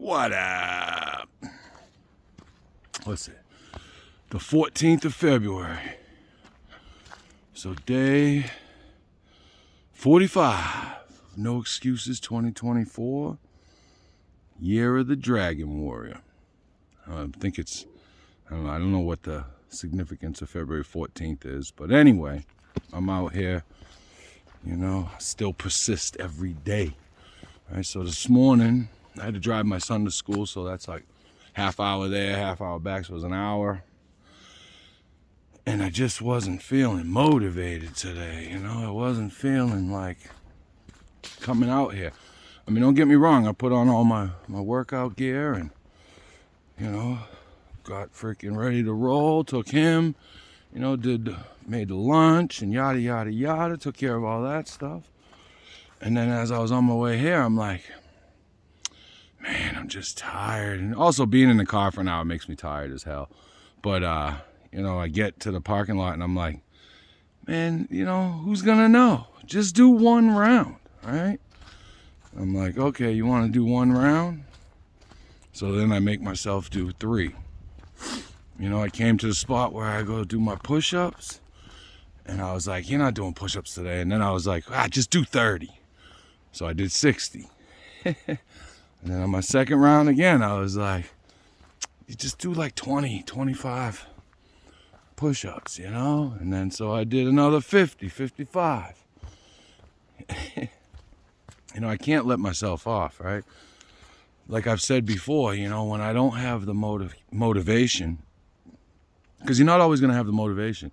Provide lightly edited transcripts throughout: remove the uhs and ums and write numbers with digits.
What up? What's it? The 14th of February. So day 45. No Excuses 2024. Year of the Dragon Warrior. I think it's, I don't know what the significance of February 14th is. But anyway, I'm out here. You know, I still persist every day. All right, so this morning, I had to drive my son to school, so that's like half hour there, half hour back, so it was an hour. And I just wasn't feeling motivated today, you know? I wasn't feeling like coming out here. I mean, don't get me wrong, I put on all my workout gear and, you know, got freaking ready to roll, took him, you know, made the lunch and yada, yada, yada, took care of all that stuff. And then as I was on my way here, I'm like, man, I'm just tired. And also being in the car for an hour makes me tired as hell. But, you know, I get to the parking lot and I'm like, man, you know, who's gonna know? Just do one round, all right? I'm like, okay, you wanna do one round? So then I make myself do 3. You know, I came to the spot where I go do my push-ups and I was like, you're not doing push-ups today. And then I was like, just do 30. So I did 60. And then on my second round again, I was like, you just do like 20, 25 push-ups, you know? And then so I did another 50, 55. You know, I can't let myself off, right? Like I've said before, you know, when I don't have the motivation, because you're not always going to have the motivation.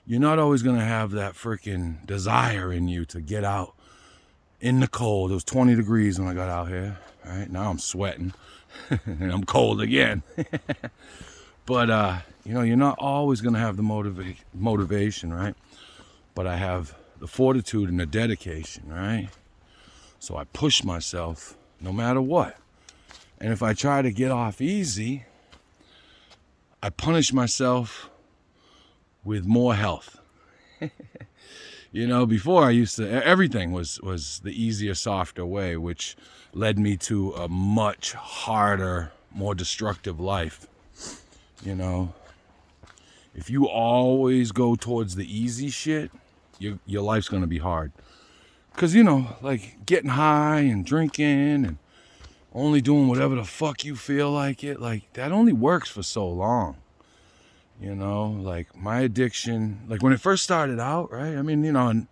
You're not always going to have that freaking desire in you to get out in the cold. It was 20 degrees when I got out here. Right now I'm sweating and I'm cold again. But, you know, you're not always going to have the motivation, right? But I have the fortitude and the dedication, right? So I push myself no matter what. And if I try to get off easy, I punish myself with more health. You know, before I used to, everything was the easier, softer way, which led me to a much harder, more destructive life. You know, if you always go towards the easy shit, your life's going to be hard. Because, you know, like getting high and drinking and only doing whatever the fuck you feel like it, like that only works for so long. You know, like my addiction, like when it first started out, right? I mean, you know, and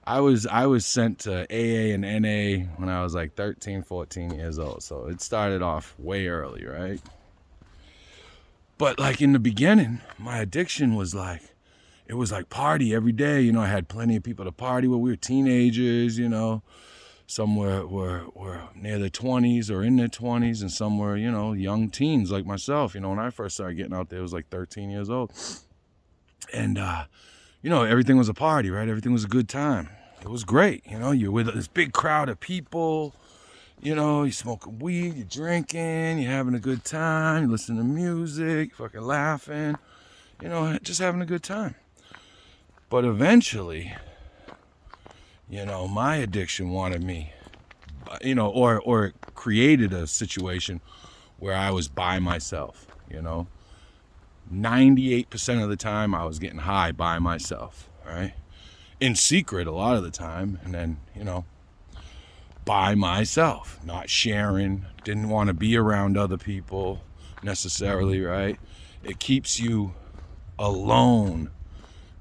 I was sent to AA and NA when I was like 13, 14 years old. So it started off way early, right? But like in the beginning, my addiction was like, it was like party every day. You know, I had plenty of people to party with. We were teenagers, you know. Some were near their 20s or in their 20s, and some were, you know, young teens like myself. You know, when I first started getting out there, I was like 13 years old. And, you know, everything was a party, right? Everything was a good time. It was great. You know, you're with this big crowd of people. You know, you're smoking weed, you're drinking, you're having a good time, you're listening to music, fucking laughing, you know, just having a good time. But eventually, you know, my addiction wanted me, you know, or created a situation where I was by myself, you know. 98% of the time I was getting high by myself, right? In secret a lot of the time, and then, you know, by myself, not sharing, didn't want to be around other people necessarily, right? It keeps you alone,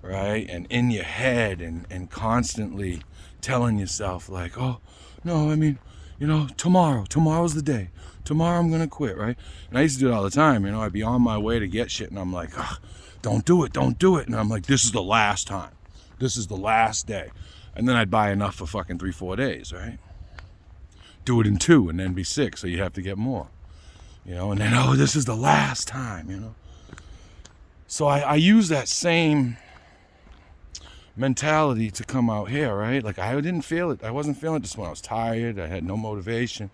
right? And in your head and constantly telling yourself like, oh, no, I mean, you know, tomorrow's the day. Tomorrow I'm going to quit, right? And I used to do it all the time, you know, I'd be on my way to get shit and I'm like, don't do it. And I'm like, this is the last time. This is the last day. And then I'd buy enough for fucking 3-4 days, right? Do it in 2 and then be sick, so you have to get more. You know, and then, oh, this is the last time, you know? So I use that same mentality to come out here, right? Like I didn't feel it. I wasn't feeling it this morning. I was tired. I had no motivation.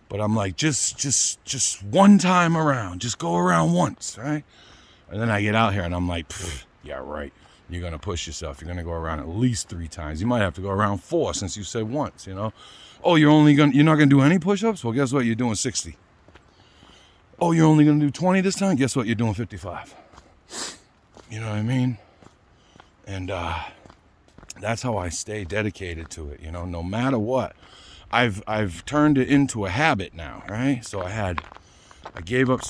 But I'm like, just one time around. Just go around once, right? And then I get out here and I'm like, yeah, right. You're going to push yourself. You're going to go around at least 3 times. You might have to go around 4 since you said once, you know? Oh, you're not gonna do any push-ups? Well, guess what? You're doing 60. Oh, you're only gonna do 20 this time? Guess what? You're doing 55. You know what I mean? And that's how I stay dedicated to it, no matter what. I've turned it into a habit now, right? So I gave up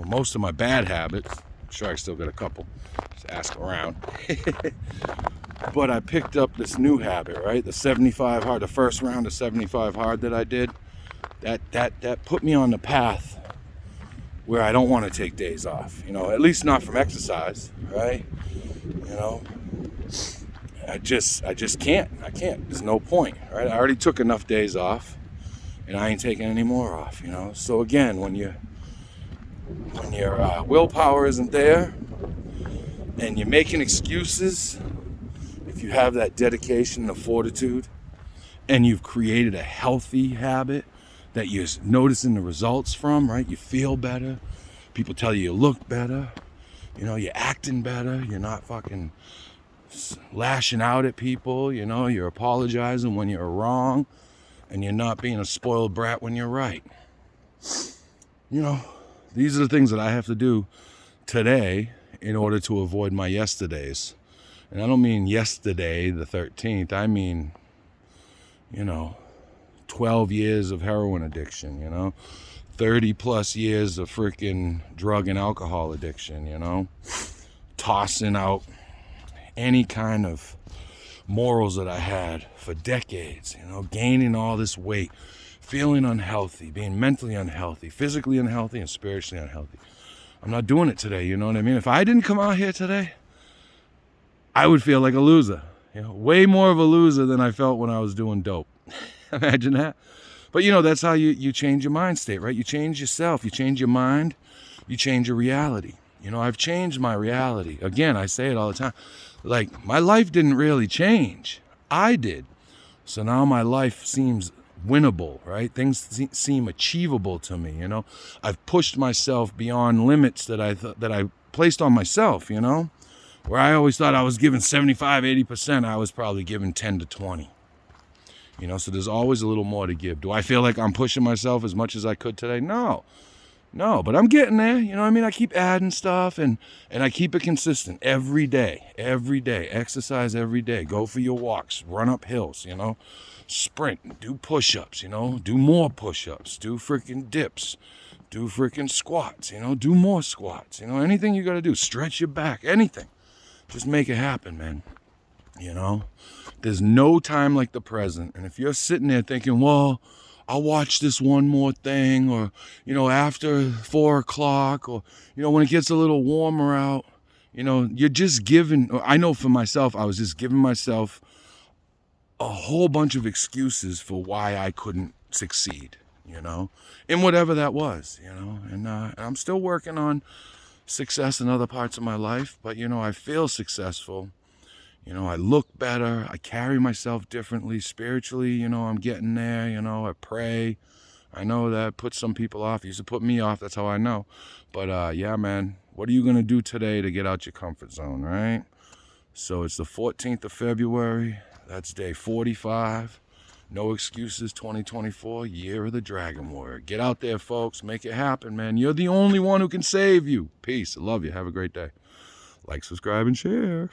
most of my bad habits. I'm sure I still got a couple. Just ask around. But I picked up this new habit, right? The 75 hard, the first round of 75 hard that I did, that put me on the path where I don't want to take days off, at least not from exercise, right? I just can't. I can't. There's no point, right? I already took enough days off, and I ain't taking any more off, So again, when your willpower isn't there, and you're making excuses, if you have that dedication and fortitude, and you've created a healthy habit that you're noticing the results from, right? You feel better. People tell you look better. You're acting better. You're not fucking lashing out at people. You're apologizing when you're wrong, and you're not being a spoiled brat when you're right. These are the things that I have to do today in order to avoid my yesterdays. And I don't mean yesterday, the 13th. I mean, 12 years of heroin addiction, 30 plus years of freaking drug and alcohol addiction, tossing out any kind of morals that I had for decades, gaining all this weight, feeling unhealthy, being mentally unhealthy, physically unhealthy, and spiritually unhealthy. I'm not doing it today, you know what I mean? If I didn't come out here today, I would feel like a loser, way more of a loser than I felt when I was doing dope. Imagine that. But that's how you change your mind state, right? You change yourself, you change your mind, you change your reality. I've changed my reality. Again, I say it all the time. Like, my life didn't really change. I did. So now my life seems winnable, right? Things seem achievable to me, I've pushed myself beyond limits that I placed on myself, Where I always thought I was giving 75, 80%, I was probably giving 10 to 20. So there's always a little more to give. Do I feel like I'm pushing myself as much as I could today? No, but I'm getting there. I keep adding stuff and I keep it consistent every day, exercise every day, go for your walks, run up hills, sprint, do push-ups, do more push-ups, do freaking dips, do freaking squats, do more squats, anything you got to do, stretch your back, anything. Just make it happen, man. There's no time like the present. And if you're sitting there thinking, well, I'll watch this one more thing, or, after 4 o'clock, or, when it gets a little warmer out, you're just giving, I know for myself, I was just giving myself a whole bunch of excuses for why I couldn't succeed, in whatever that was, and I'm still working on success in other parts of my life, but, I feel successful. I look better. I carry myself differently spiritually. I'm getting there. I pray. I know that puts some people off. It used to put me off. That's how I know. But yeah, man, what are you going to do today to get out your comfort zone, right? So it's the 14th of February. That's day 45. No Excuses 2024, Year of the Dragon Warrior. Get out there, folks. Make it happen, man. You're the only one who can save you. Peace. I love you. Have a great day. Like, subscribe, and share.